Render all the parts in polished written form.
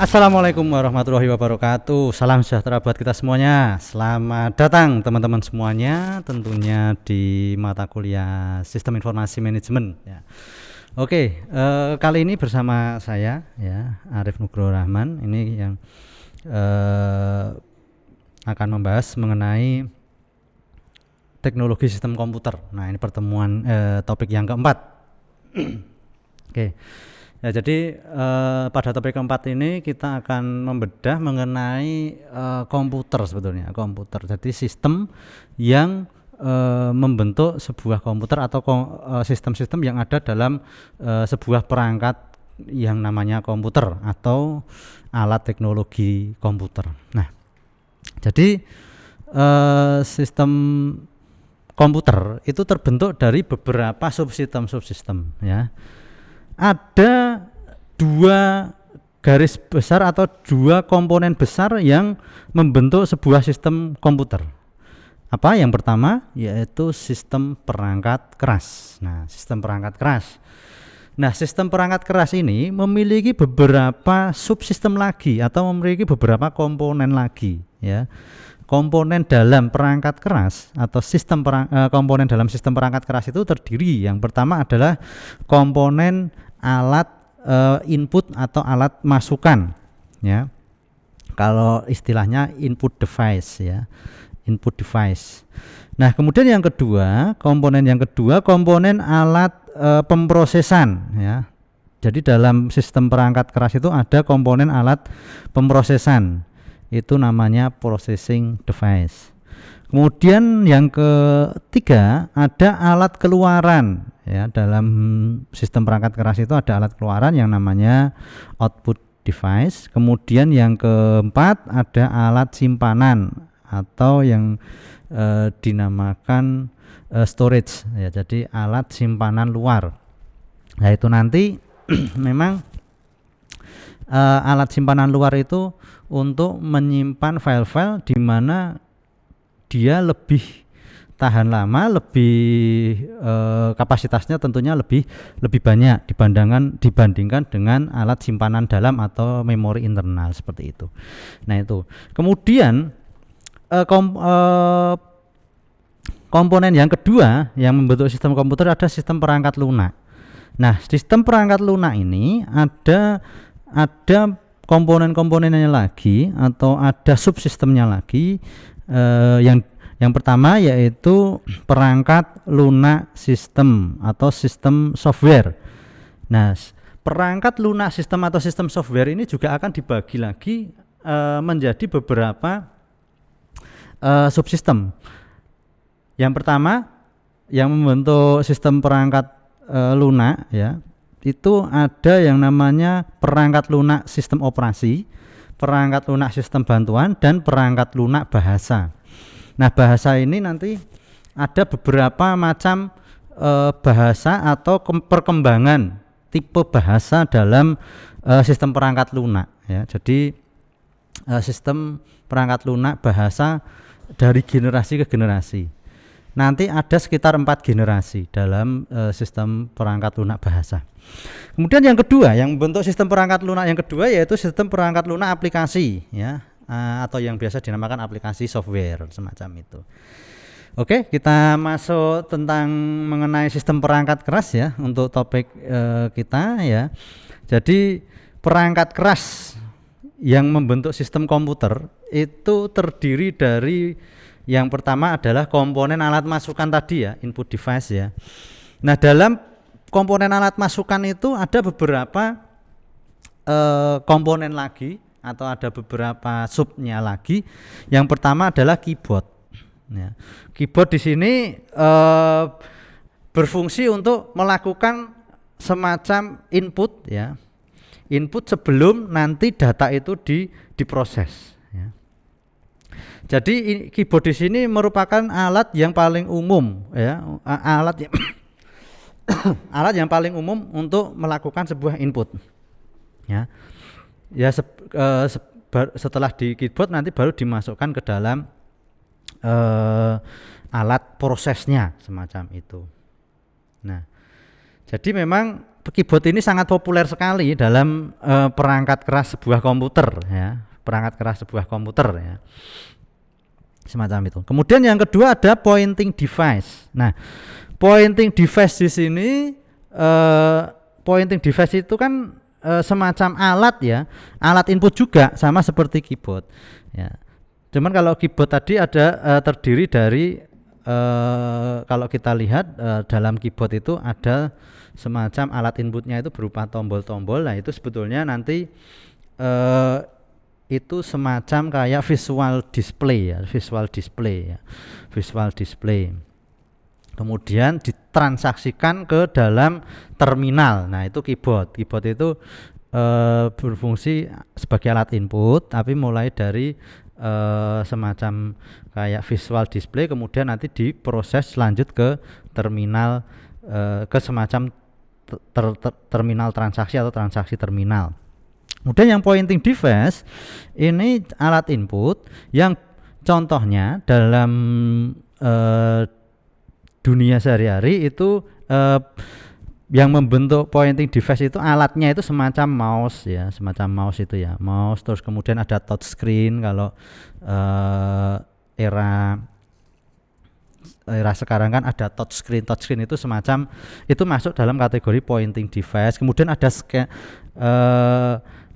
Assalamualaikum warahmatullahi wabarakatuh. Salam sejahtera buat kita semuanya. Selamat datang teman-teman semuanya, tentunya di mata kuliah Sistem Informasi Manajemen. Ya. Oke, kali ini bersama saya, ya, Arif Nugroho Rahman. Ini yang akan membahas mengenai teknologi sistem komputer. Nah, ini pertemuan topik yang keempat. Oke. Ya, jadi pada topik keempat ini kita akan membedah mengenai komputer sebetulnya, komputer. Jadi sistem yang membentuk sebuah komputer atau sistem-sistem yang ada dalam sebuah perangkat yang namanya komputer atau alat teknologi komputer. Nah, jadi sistem komputer itu terbentuk dari beberapa subsistem, ya. Ada dua garis besar atau dua komponen besar yang membentuk sebuah sistem komputer. Apa? Yang pertama yaitu sistem perangkat keras. Nah, sistem perangkat keras. Nah, sistem perangkat keras ini memiliki beberapa subsistem lagi atau memiliki beberapa komponen lagi, ya. Komponen dalam perangkat keras atau komponen dalam sistem perangkat keras itu terdiri, yang pertama adalah komponen alat input atau alat masukan, ya. Kalau istilahnya input device, ya, input device. Nah, kemudian yang kedua, komponen alat pemrosesan, ya. Jadi dalam sistem perangkat keras itu ada komponen alat pemrosesan, itu namanya processing device. Kemudian yang ketiga ada alat keluaran, ya. Dalam sistem perangkat keras itu ada alat keluaran yang namanya output device. Kemudian yang keempat ada alat simpanan atau yang dinamakan storage, ya. Jadi alat simpanan luar. Nah, itu nanti memang alat simpanan luar itu untuk menyimpan file-file di mana dia lebih tahan lama, lebih kapasitasnya tentunya lebih banyak dibandingkan dengan alat simpanan dalam atau memori internal seperti itu. Nah, itu. Kemudian komponen yang kedua yang membentuk sistem komputer ada sistem perangkat lunak. Nah, sistem perangkat lunak ini ada komponen-komponennya lagi atau ada subsistemnya lagi. Yang pertama yaitu perangkat lunak sistem atau sistem software. Nah, perangkat lunak sistem atau sistem software ini juga akan dibagi lagi menjadi beberapa subsistem. Yang pertama yang membentuk sistem perangkat lunak, ya, itu ada yang namanya perangkat lunak sistem operasi, perangkat lunak sistem bantuan, dan perangkat lunak bahasa. Nah, bahasa ini nanti ada beberapa macam bahasa atau perkembangan tipe bahasa dalam sistem perangkat lunak, ya. Jadi sistem perangkat lunak bahasa dari generasi ke generasi. Nanti ada sekitar 4 generasi dalam sistem perangkat lunak bahasa. Kemudian yang kedua, yang membentuk sistem perangkat lunak yang kedua yaitu sistem perangkat lunak aplikasi, ya, atau yang biasa dinamakan aplikasi software semacam itu. Oke, kita masuk tentang mengenai sistem perangkat keras, ya, untuk topik kita, ya. Jadi perangkat keras yang membentuk sistem komputer itu terdiri dari, yang pertama adalah komponen alat masukan tadi, ya, input device, ya. Nah, dalam komponen alat masukan itu ada beberapa komponen lagi atau ada beberapa subnya lagi. Yang pertama adalah keyboard, ya. Keyboard di sini berfungsi untuk melakukan semacam input, ya, input sebelum nanti data itu diproses, ya. Jadi keyboard di sini merupakan alat yang paling umum, ya, alat yang alat yang paling umum untuk melakukan sebuah input, ya. Ya, setelah di keyboard nanti baru dimasukkan ke dalam alat prosesnya semacam itu. Nah, jadi memang keyboard ini sangat populer sekali dalam perangkat keras sebuah komputer ya, perangkat keras sebuah komputer ya. Semacam itu. Kemudian yang kedua ada pointing device. Nah, pointing device di sini pointing device itu kan semacam alat ya, alat input juga sama seperti keyboard ya. Cuman kalau keyboard tadi ada terdiri dari kalau kita lihat dalam keyboard itu ada semacam alat inputnya itu berupa tombol-tombol. Nah itu sebetulnya nanti itu semacam kayak visual display ya, visual display. Kemudian ditransaksikan ke dalam terminal. Nah itu keyboard itu berfungsi sebagai alat input, tapi mulai dari semacam kayak visual display, kemudian nanti diproses lanjut ke terminal, ke semacam terminal transaksi atau transaksi terminal. Kemudian yang pointing device ini alat input yang contohnya dalam dunia sehari-hari itu yang membentuk pointing device itu alatnya itu semacam mouse ya, semacam mouse itu ya, mouse. Terus kemudian ada touch screen kalau era sekarang kan ada touch screen itu semacam itu masuk dalam kategori pointing device. Kemudian ada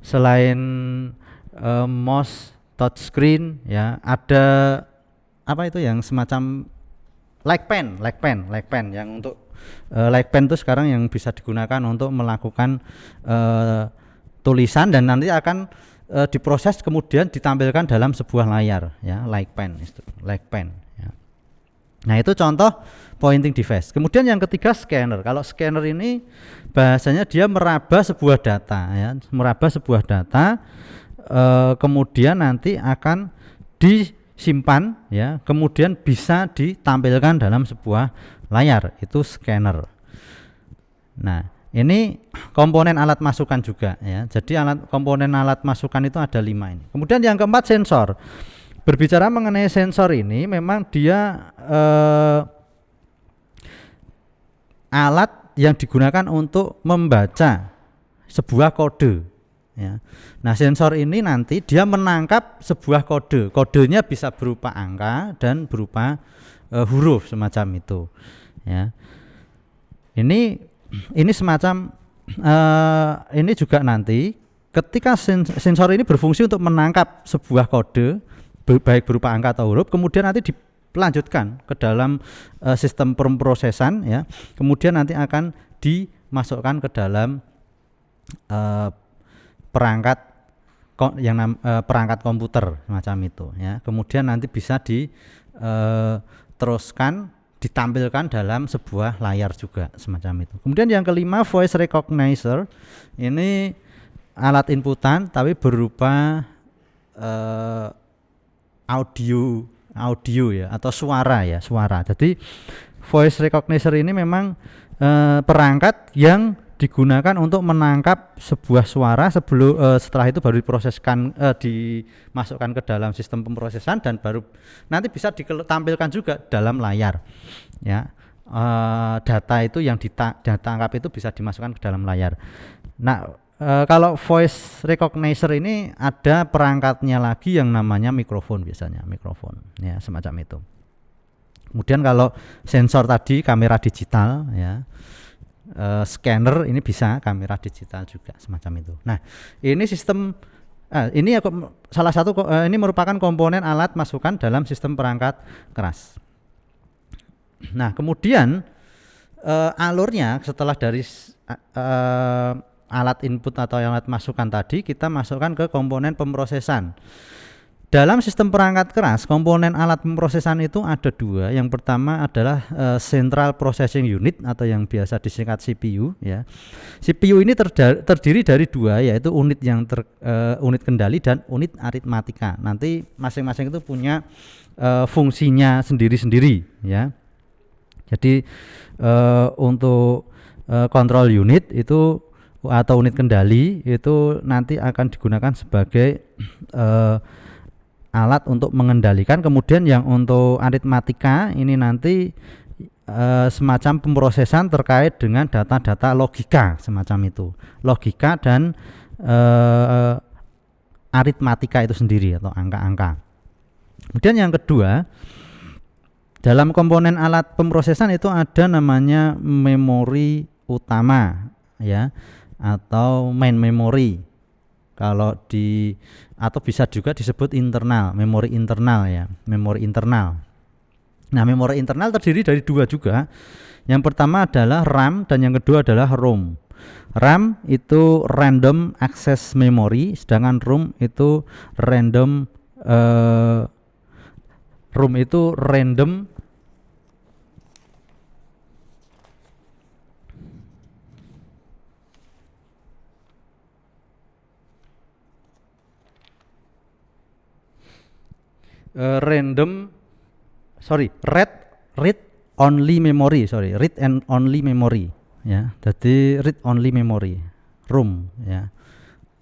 selain mouse, touch screen ya, ada apa itu yang semacam like pen yang untuk like pen itu sekarang yang bisa digunakan untuk melakukan tulisan dan nanti akan diproses kemudian ditampilkan dalam sebuah layar ya, like pen ya. Nah itu contoh pointing device. Kemudian yang ketiga scanner. Kalau scanner ini bahasanya dia meraba sebuah data ya, kemudian nanti akan disimpan ya, kemudian bisa ditampilkan dalam sebuah layar, itu scanner. Nah ini komponen alat masukan juga ya, jadi komponen alat masukan itu ada 5 ini. Kemudian yang keempat sensor. Berbicara mengenai sensor ini memang dia alat yang digunakan untuk membaca sebuah kode ya. Nah sensor ini nanti dia menangkap sebuah kodenya bisa berupa angka dan berupa huruf semacam itu ya. Ini semacam ini juga nanti ketika sensor ini berfungsi untuk menangkap sebuah kode baik berupa angka atau huruf, kemudian nanti dilanjutkan ke dalam sistem pemrosesan ya, kemudian nanti akan dimasukkan ke dalam perangkat komputer semacam itu ya, kemudian nanti bisa diteruskan ditampilkan dalam sebuah layar juga semacam itu. Kemudian yang kelima voice recognizer, ini alat inputan tapi berupa audio ya atau suara. Jadi voice recognizer ini memang perangkat yang digunakan untuk menangkap sebuah suara setelah itu baru dimasukkan ke dalam sistem pemrosesan dan baru nanti bisa ditampilkan juga dalam layar ya. Data itu yang ditangkap itu bisa dimasukkan ke dalam layar. Nah kalau voice recognizer ini ada perangkatnya lagi yang namanya mikrofon, biasanya mikrofon ya semacam itu. Kemudian kalau sensor tadi kamera digital ya, scanner ini bisa kamera digital juga semacam itu. Nah ini sistem ini salah satu ini merupakan komponen alat masukan dalam sistem perangkat keras. Nah kemudian alurnya setelah dari alat input atau alat masukan tadi kita masukkan ke komponen pemrosesan. Dalam sistem perangkat keras komponen alat pemrosesan itu ada 2. Yang pertama adalah Central Processing Unit atau yang biasa disingkat CPU ya. CPU ini terdiri dari 2, yaitu unit unit kendali dan unit aritmatika. Nanti masing-masing itu punya fungsinya sendiri-sendiri ya. Jadi untuk control unit itu atau unit kendali itu nanti akan digunakan sebagai alat untuk mengendalikan. Kemudian yang untuk aritmatika ini nanti semacam pemrosesan terkait dengan data-data logika semacam itu, logika dan aritmatika itu sendiri atau angka-angka. Kemudian yang kedua, dalam komponen alat pemrosesan itu ada namanya memori utama ya, atau main memory kalau atau bisa juga disebut internal, memori internal ya, memori internal. Nah, memori internal terdiri dari dua juga. Yang pertama adalah RAM dan yang kedua adalah ROM. RAM itu random access memory, sedangkan ROM itu random read and only memory ya. Jadi read only memory, ROM ya.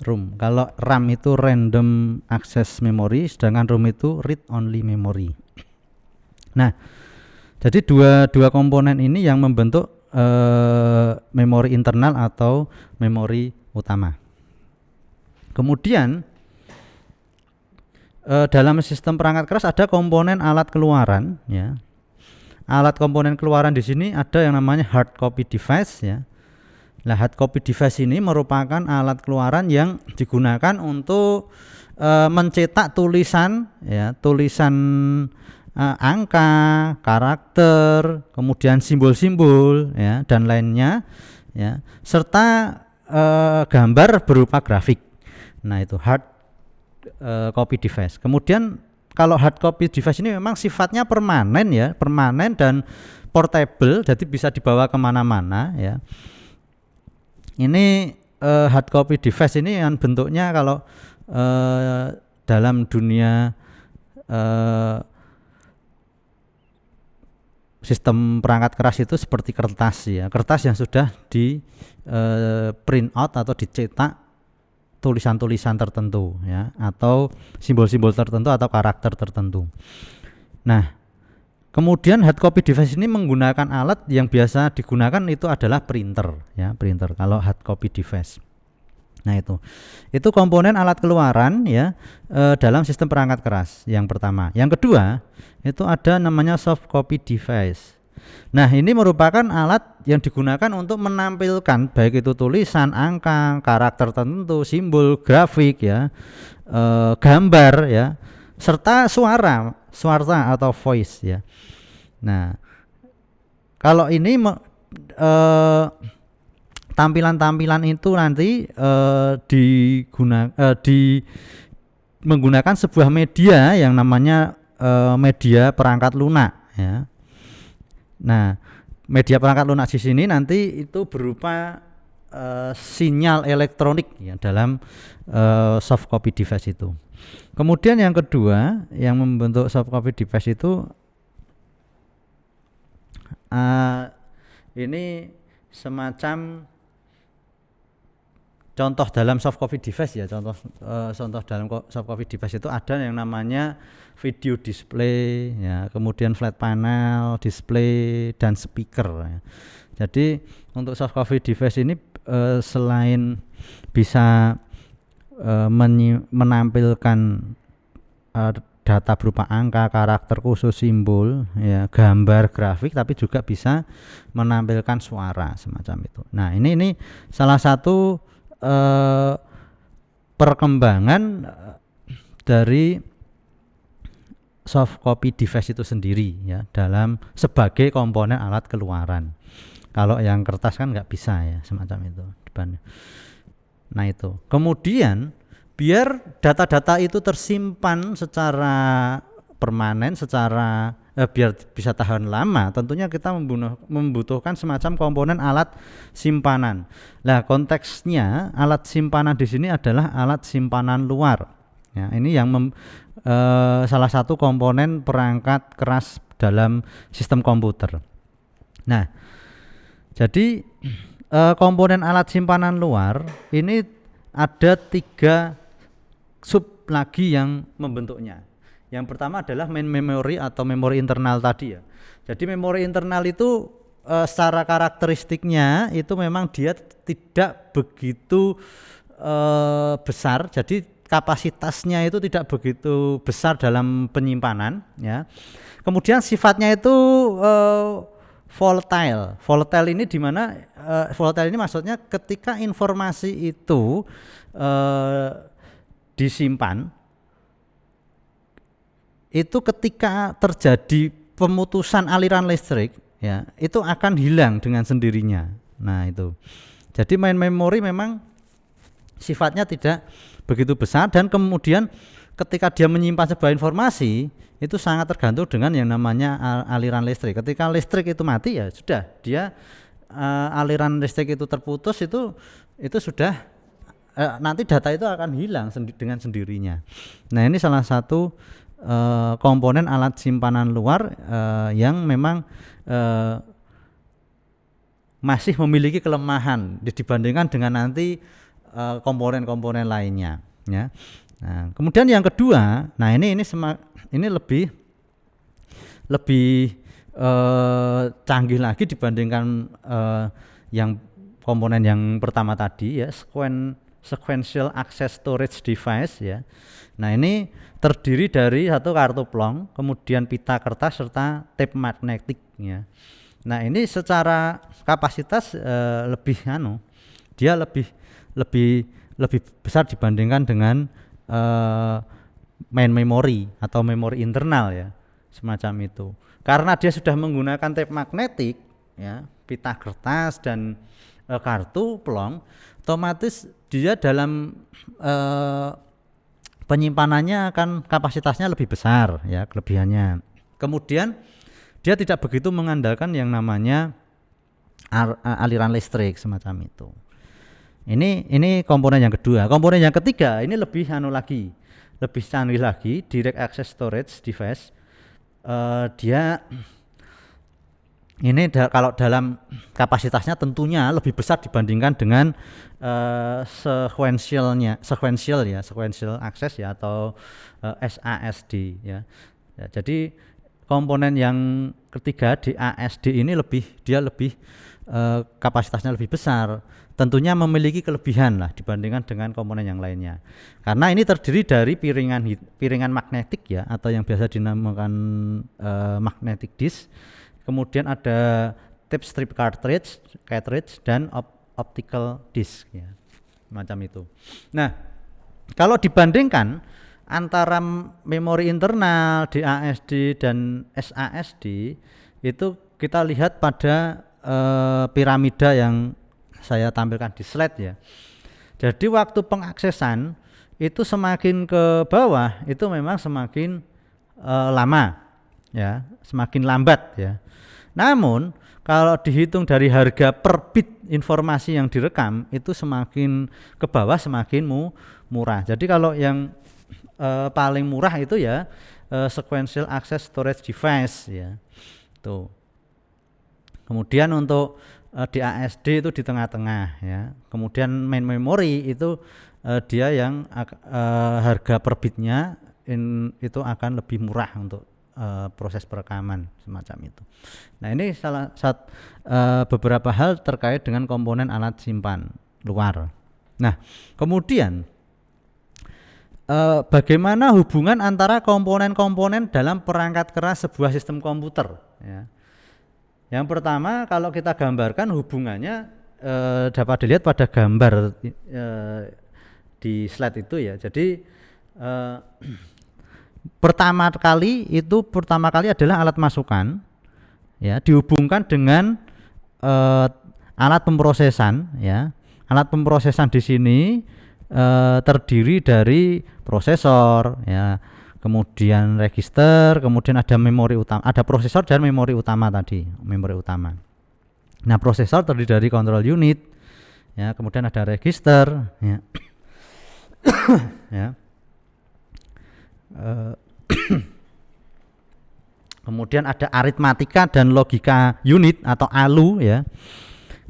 ROM. Kalau RAM itu random access memory, sedangkan ROM itu read only memory. Nah, jadi dua komponen ini yang membentuk memori internal atau memori utama. Kemudian dalam sistem perangkat keras ada komponen alat keluaran ya. Alat komponen keluaran di sini ada yang namanya hard copy device ya. Nah, hard copy device ini merupakan alat keluaran yang digunakan untuk mencetak tulisan ya, tulisan angka, karakter, kemudian simbol-simbol ya dan lainnya ya, serta gambar berupa grafik. Nah, itu hard copy device. Kemudian kalau hard copy device ini memang sifatnya permanen ya, permanen dan portable, jadi bisa dibawa kemana-mana ya. Ini hard copy device ini yang bentuknya kalau dalam dunia sistem perangkat keras itu seperti kertas ya, kertas yang sudah di print out atau dicetak tulisan-tulisan tertentu ya, atau simbol-simbol tertentu atau karakter tertentu. Nah, kemudian hard copy device ini menggunakan alat yang biasa digunakan itu adalah printer ya, printer kalau hard copy device. Nah, itu komponen alat keluaran ya dalam sistem perangkat keras yang pertama. Yang kedua, itu ada namanya soft copy device. Nah, ini merupakan alat yang digunakan untuk menampilkan baik itu tulisan, angka, karakter tertentu, simbol, grafik ya, gambar ya, serta suara atau voice ya. Nah, kalau ini tampilan-tampilan itu nanti menggunakan sebuah media yang namanya media perangkat lunak ya. Nah, media perangkat lunak di sini nanti itu berupa sinyal elektronik ya dalam soft copy device itu. Kemudian yang kedua yang membentuk soft copy device itu ini semacam contoh dalam soft copy device ya, contoh dalam soft copy device itu ada yang namanya video display ya, kemudian flat panel, display dan speaker ya. Jadi untuk soft copy device ini selain bisa menampilkan data berupa angka, karakter khusus, simbol ya, gambar, grafik, tapi juga bisa menampilkan suara semacam itu. Nah, ini salah satu perkembangan dari soft copy device itu sendiri ya, dalam sebagai komponen alat keluaran. Kalau yang kertas kan nggak bisa ya, semacam itu. Nah, itu kemudian biar data-data itu tersimpan secara permanen, secara biar bisa tahan lama, tentunya kita membutuhkan semacam komponen alat simpanan. Nah, konteksnya alat simpanan di sini adalah alat simpanan luar. Ya, ini yang salah satu komponen perangkat keras dalam sistem komputer. Nah, jadi komponen alat simpanan luar ini ada 3 sub lagi yang membentuknya. Yang pertama adalah main memory atau memori internal tadi ya. Jadi memori internal itu secara karakteristiknya itu memang dia tidak begitu besar, jadi kapasitasnya itu tidak begitu besar dalam penyimpanan ya. Kemudian sifatnya itu volatile. Volatile ini di mana volatile ini maksudnya ketika informasi itu disimpan, itu ketika terjadi pemutusan aliran listrik ya, itu akan hilang dengan sendirinya. Nah, itu. Jadi main memori memang sifatnya tidak begitu besar, dan kemudian ketika dia menyimpan sebuah informasi itu sangat tergantung dengan yang namanya aliran listrik. Ketika listrik itu mati ya sudah, dia aliran listrik itu terputus, itu sudah nanti data itu akan hilang dengan sendirinya. Nah, ini salah satu komponen alat simpanan luar yang memang masih memiliki kelemahan dibandingkan dengan nanti komponen-komponen lainnya ya. Nah, kemudian yang kedua, nah ini lebih canggih lagi dibandingkan yang komponen yang pertama tadi ya, sequential access storage device ya. Nah, ini terdiri dari satu kartu plong, kemudian pita kertas serta tape magnetik ya. Nah, ini secara kapasitas dia lebih besar dibandingkan dengan main memory atau memori internal ya, semacam itu. Karena dia sudah menggunakan tape magnetik ya, pita kertas dan kartu plong, otomatis dia dalam penyimpanannya akan kapasitasnya lebih besar ya, kelebihannya. Kemudian dia tidak begitu mengandalkan yang namanya aliran listrik semacam itu. Ini komponen yang kedua. Komponen yang ketiga ini lebih canggih lagi, direct access storage device. Dia ini kalau dalam kapasitasnya tentunya lebih besar dibandingkan dengan sequential access ya, atau SASD ya. Jadi komponen yang ketiga di ASD ini lebih kapasitasnya lebih besar, tentunya memiliki kelebihan lah dibandingkan dengan komponen yang lainnya. Karena ini terdiri dari piringan magnetik ya, atau yang biasa dinamakan magnetic disk. Kemudian ada tape strip cartridge dan optical disk ya, macam itu. Nah, kalau dibandingkan antara memori internal DASD dan SASD, itu kita lihat pada piramida yang saya tampilkan di slide ya. Jadi waktu pengaksesan itu semakin ke bawah itu memang semakin lama ya, semakin lambat ya. Namun kalau dihitung dari harga per bit informasi yang direkam, itu semakin ke bawah semakin murah. Jadi kalau yang paling murah itu ya sequential access storage device ya. Tuh. Kemudian untuk di ASD itu di tengah-tengah ya. Kemudian main memory itu dia yang harga per bitnya itu akan lebih murah untuk proses perekaman semacam itu. Nah, ini salah satu beberapa hal terkait dengan komponen alat simpan luar. Nah, kemudian bagaimana hubungan antara komponen-komponen dalam perangkat keras sebuah sistem komputer ya. Yang pertama, kalau kita gambarkan hubungannya dapat dilihat pada gambar di slide itu ya. Jadi pertama kali adalah alat masukan ya, dihubungkan dengan alat pemrosesan ya. Alat pemrosesan di sini terdiri dari prosesor ya, kemudian register, kemudian ada memori utama, ada prosesor dan memori utama tadi, memori utama. Nah, prosesor terdiri dari control unit ya, kemudian ada register ya. Ya. Kemudian ada aritmatika dan logika unit atau ALU ya.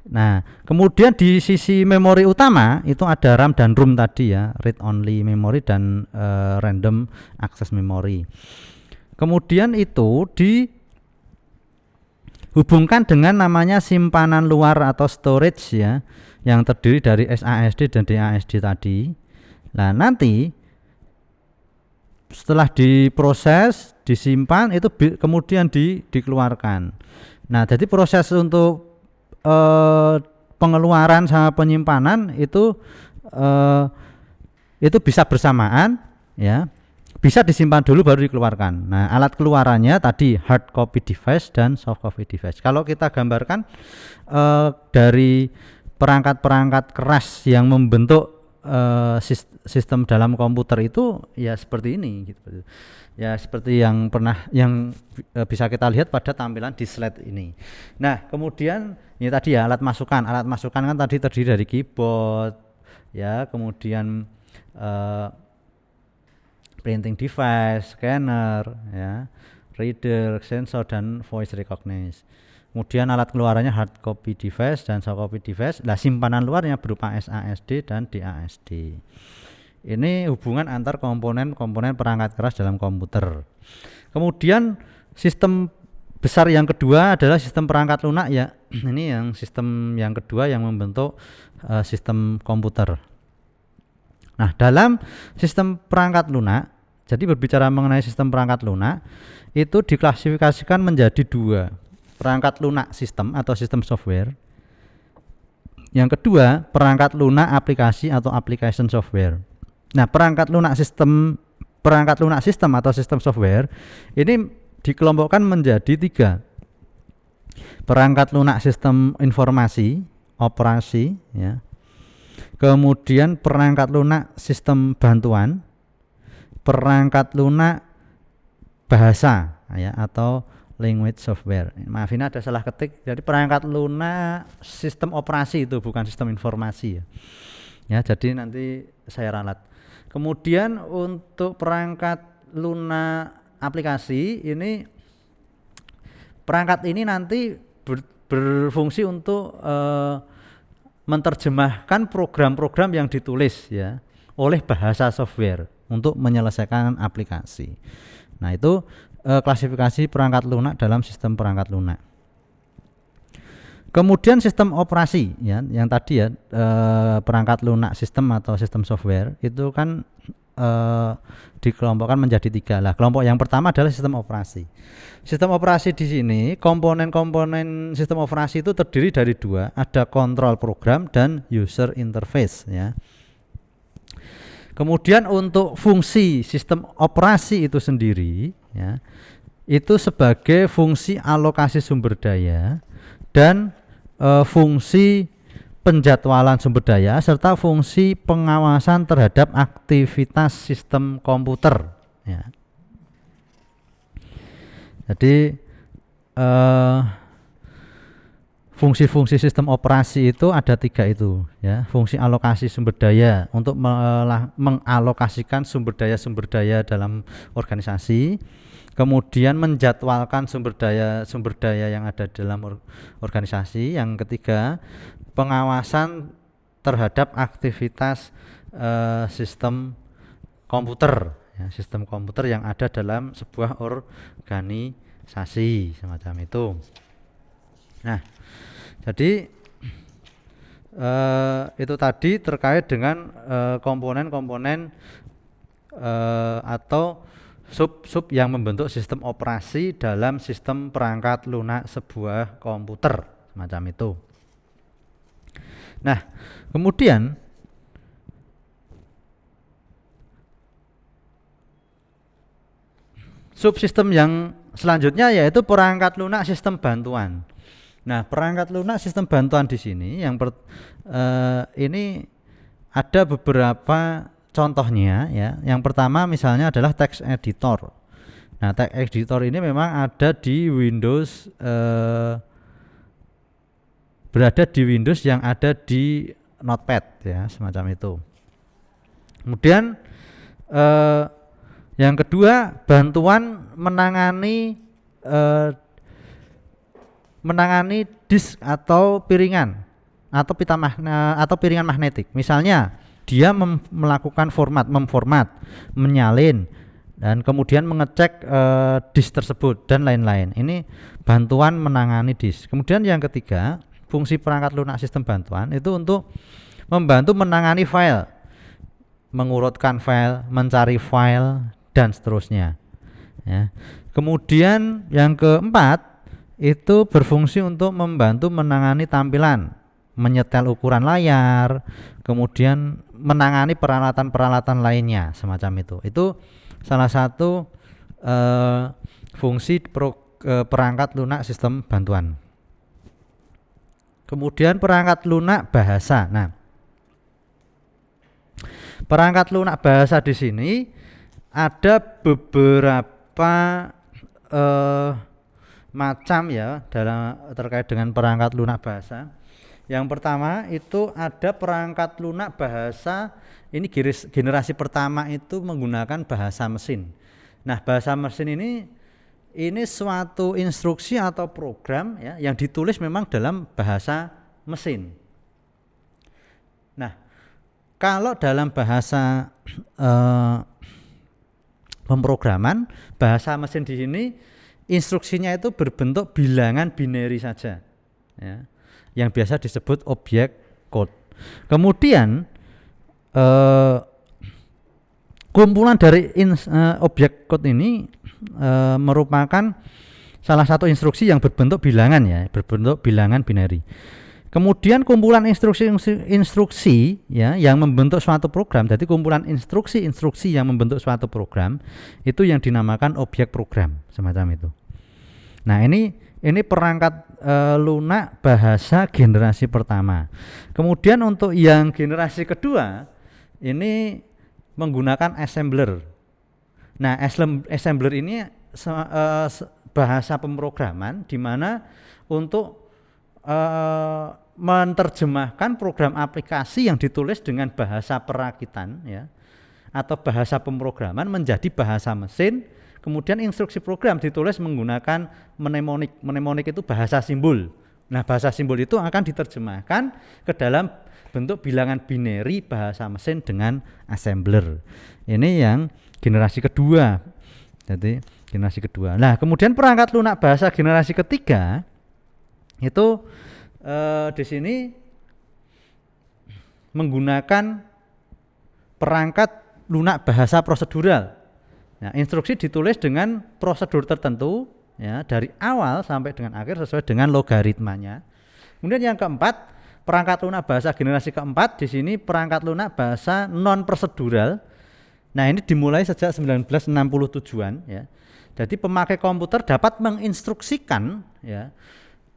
Nah, kemudian di sisi memori utama itu ada RAM dan ROM tadi ya, read only memory dan random access memory. Kemudian itu dihubungkan dengan namanya simpanan luar atau storage ya, yang terdiri dari SASD dan DASD tadi. Nah, nanti setelah diproses, disimpan itu kemudian dikeluarkan. Nah, jadi proses untuk pengeluaran sama penyimpanan itu bisa bersamaan ya, bisa disimpan dulu baru dikeluarkan. Nah, alat keluarannya tadi hard copy device dan soft copy device. Kalau kita gambarkan dari perangkat-perangkat keras yang membentuk sistem dalam komputer itu ya seperti ini gitu. Ya seperti yang bisa kita lihat pada tampilan di slide ini. Nah, kemudian ini tadi ya alat masukan. Alat masukan kan tadi terdiri dari keyboard ya, kemudian printing device, scanner ya, reader, sensor dan voice recognition. Kemudian alat keluarannya hard copy device dan soft copy device. Nah, simpanan luarnya berupa SASD dan DASD. Ini hubungan antar komponen-komponen perangkat keras dalam komputer. Kemudian sistem besar yang kedua adalah sistem perangkat lunak ya. Ini yang sistem yang kedua yang membentuk sistem komputer. Nah, dalam sistem perangkat lunak, jadi berbicara mengenai sistem perangkat lunak, itu diklasifikasikan menjadi dua. Perangkat lunak sistem atau sistem software. Yang kedua, perangkat lunak aplikasi atau application software. Nah, perangkat lunak sistem atau sistem software ini dikelompokkan menjadi tiga. Perangkat lunak sistem informasi, operasi ya. Kemudian perangkat lunak sistem bantuan, perangkat lunak bahasa ya atau language software. Maaf, ini ada salah ketik. Jadi perangkat lunak sistem operasi itu bukan sistem informasi ya. Ya, jadi nanti saya ralat. Kemudian untuk perangkat lunak aplikasi ini, perangkat ini nanti berfungsi untuk menerjemahkan program-program yang ditulis ya oleh bahasa software untuk menyelesaikan aplikasi. Nah, itu klasifikasi perangkat lunak dalam sistem perangkat lunak. Kemudian sistem operasi ya, yang tadi ya perangkat lunak sistem atau sistem software itu kan dikelompokkan menjadi tiga lah. Kelompok yang pertama adalah sistem operasi. Sistem operasi di sini komponen-komponen sistem operasi itu terdiri dari dua, ada kontrol program dan user interface ya. Kemudian untuk fungsi sistem operasi itu sendiri ya, itu sebagai fungsi alokasi sumber daya dan fungsi penjadwalan sumber daya serta fungsi pengawasan terhadap aktivitas sistem komputer ya. Jadi fungsi-fungsi sistem operasi itu ada tiga itu ya. Fungsi alokasi sumber daya untuk mengalokasikan sumber daya dalam organisasi. Kemudian menjadwalkan sumber daya yang ada dalam organisasi. Yang ketiga, pengawasan terhadap aktivitas sistem komputer ya, sistem komputer yang ada dalam sebuah organisasi semacam itu. Nah, jadi itu tadi terkait dengan komponen-komponen atau sub yang membentuk sistem operasi dalam sistem perangkat lunak sebuah komputer semacam itu. Nah, kemudian subsistem yang selanjutnya yaitu perangkat lunak sistem bantuan. Nah, perangkat lunak sistem bantuan di sini ini ada beberapa contohnya ya. Yang pertama misalnya adalah text editor. Nah, text editor ini memang ada di Windows, berada di Windows yang ada di Notepad ya, semacam itu. Kemudian yang kedua, bantuan menangani disk atau piringan atau atau piringan magnetik. Misalnya dia melakukan memformat, menyalin, dan kemudian mengecek disk tersebut dan lain-lain. Ini bantuan menangani disk. Kemudian yang ketiga, fungsi perangkat lunak sistem bantuan itu untuk membantu menangani file, mengurutkan file, mencari file, dan seterusnya. Ya. Kemudian yang keempat itu berfungsi untuk membantu menangani tampilan, menyetel ukuran layar, kemudian menangani peralatan-peralatan lainnya semacam itu. Itu salah satu fungsi perangkat lunak sistem bantuan. Kemudian perangkat lunak bahasa. Nah, perangkat lunak bahasa di sini ada beberapa macam ya terkait dengan perangkat lunak bahasa. Yang pertama itu ada perangkat lunak bahasa, ini generasi pertama itu menggunakan bahasa mesin. Nah, bahasa mesin ini suatu instruksi atau program ya yang ditulis memang dalam bahasa mesin. Nah, kalau dalam bahasa pemrograman, bahasa mesin di sini instruksinya itu berbentuk bilangan binary saja, ya, yang biasa disebut objek code. Kemudian kumpulan dari objek code ini merupakan salah satu instruksi yang berbentuk bilangan ya, berbentuk bilangan binary. Kemudian kumpulan instruksi ya yang membentuk suatu program. Jadi kumpulan instruksi yang membentuk suatu program itu yang dinamakan objek program semacam itu. Nah, ini perangkat lunak bahasa generasi pertama. Kemudian untuk yang generasi kedua ini menggunakan assembler. Nah, assembler ini bahasa pemrograman di mana untuk menerjemahkan program aplikasi yang ditulis dengan bahasa perakitan ya atau bahasa pemrograman menjadi bahasa mesin. Kemudian instruksi program ditulis menggunakan mnemonik. Mnemonik itu bahasa simbol. Nah, bahasa simbol itu akan diterjemahkan ke dalam bentuk bilangan binary bahasa mesin dengan assembler. Ini yang generasi kedua. Jadi generasi kedua. Nah, kemudian perangkat lunak bahasa generasi ketiga itu di sini menggunakan perangkat lunak bahasa prosedural. Nah, instruksi ditulis dengan prosedur tertentu ya dari awal sampai dengan akhir sesuai dengan logaritmanya. Kemudian yang keempat, perangkat lunak bahasa generasi keempat di sini perangkat lunak bahasa non prosedural. Nah, ini dimulai sejak 1967-an ya. Jadi pemakai komputer dapat menginstruksikan ya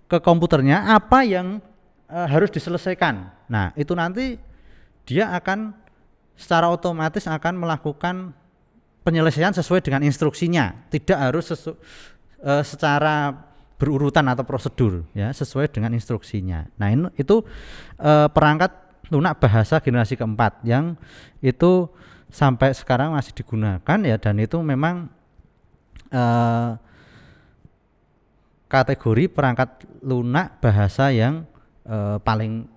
ke komputernya apa yang harus diselesaikan. Nah, itu nanti dia akan secara otomatis akan melakukan penyelesaian sesuai dengan instruksinya, tidak harus secara berurutan atau prosedur ya, sesuai dengan instruksinya. Nah, itu perangkat lunak bahasa generasi keempat yang itu sampai sekarang masih digunakan ya, dan itu memang kategori perangkat lunak bahasa yang paling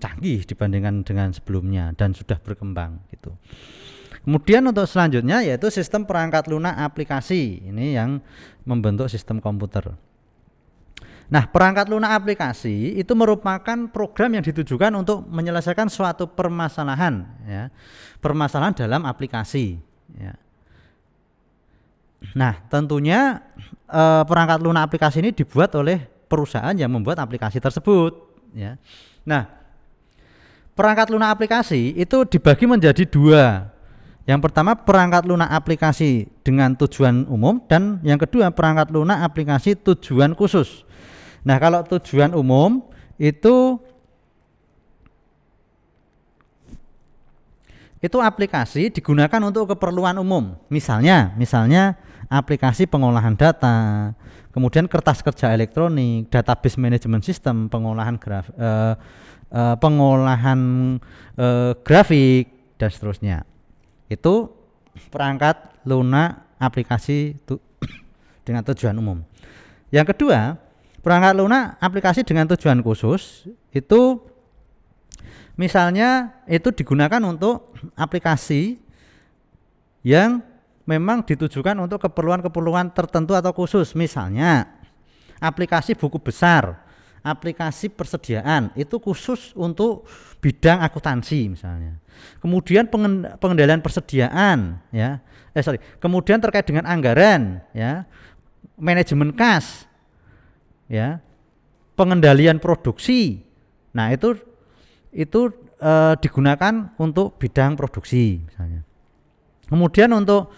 canggih dibandingkan dengan sebelumnya dan sudah berkembang gitu. Kemudian untuk selanjutnya yaitu sistem perangkat lunak aplikasi, ini yang membentuk sistem komputer. Nah, perangkat lunak aplikasi itu merupakan program yang ditujukan untuk menyelesaikan suatu permasalahan ya, permasalahan dalam aplikasi ya. Nah, tentunya perangkat lunak aplikasi ini dibuat oleh perusahaan yang membuat aplikasi tersebut ya. Nah, perangkat lunak aplikasi itu dibagi menjadi dua. Yang pertama perangkat lunak aplikasi dengan tujuan umum, dan yang kedua perangkat lunak aplikasi tujuan khusus. Nah, kalau tujuan umum itu aplikasi digunakan untuk keperluan umum. Misalnya aplikasi pengolahan data, kemudian kertas kerja elektronik, database management system, pengolahan grafik dan seterusnya. Itu perangkat lunak aplikasi dengan tujuan umum. Yang kedua, Perangkat lunak aplikasi dengan tujuan khusus itu misalnya itu digunakan untuk aplikasi yang memang ditujukan untuk keperluan-keperluan tertentu atau khusus. Misalnya aplikasi buku besar, aplikasi persediaan itu khusus untuk bidang akuntansi misalnya. Kemudian pengendalian persediaan ya. Kemudian terkait dengan anggaran ya, manajemen kas ya, pengendalian produksi. Nah, itu digunakan untuk bidang produksi misalnya. Kemudian untuk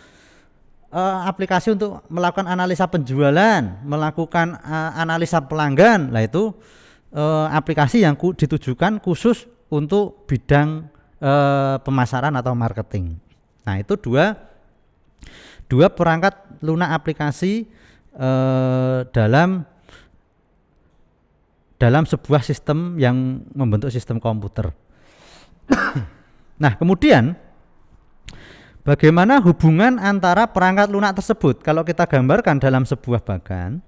aplikasi untuk melakukan analisa penjualan, melakukan analisa pelanggan, lah itu aplikasi yang ditujukan khusus untuk bidang pemasaran atau marketing. Nah, itu dua perangkat lunak aplikasi dalam sebuah sistem yang membentuk sistem komputer. Nah, kemudian bagaimana hubungan antara perangkat lunak tersebut? Kalau kita gambarkan dalam sebuah bagan,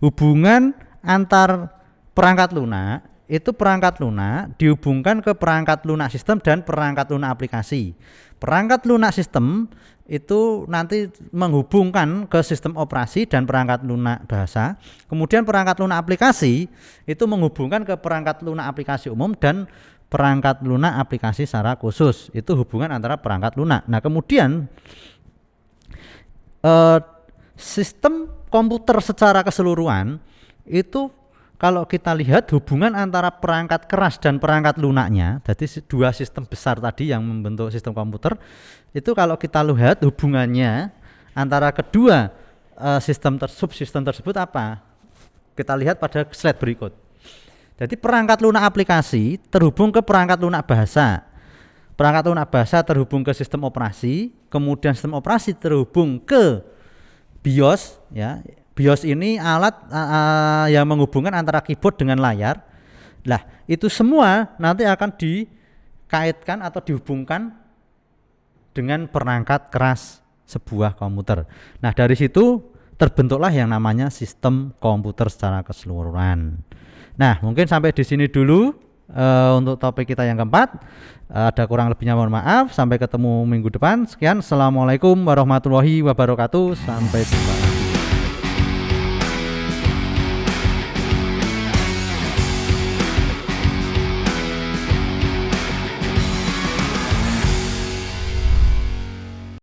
hubungan antar perangkat lunak, itu perangkat lunak dihubungkan ke perangkat lunak sistem dan perangkat lunak aplikasi. Perangkat lunak sistem itu nanti menghubungkan ke sistem operasi dan perangkat lunak bahasa. Kemudian perangkat lunak aplikasi itu menghubungkan ke perangkat lunak aplikasi umum dan perangkat lunak aplikasi secara khusus. Itu hubungan antara perangkat lunak. Nah, kemudian sistem komputer secara keseluruhan itu kalau kita lihat hubungan antara perangkat keras dan perangkat lunaknya, jadi dua sistem besar tadi yang membentuk sistem komputer, itu kalau kita lihat hubungannya antara kedua subsistem tersebut apa? Kita lihat pada slide berikut. Jadi perangkat lunak aplikasi terhubung ke perangkat lunak bahasa. Perangkat lunak bahasa terhubung ke sistem operasi, kemudian sistem operasi terhubung ke BIOS ya. BIOS ini alat yang menghubungkan antara keyboard dengan layar. Lah, itu semua nanti akan dikaitkan atau dihubungkan dengan perangkat keras sebuah komputer. Nah, dari situ terbentuklah yang namanya sistem komputer secara keseluruhan. Nah, mungkin sampai di sini dulu untuk topik kita yang keempat. Ada kurang lebihnya mohon maaf. Sampai ketemu minggu depan. Sekian. Assalamualaikum warahmatullahi wabarakatuh. Sampai jumpa.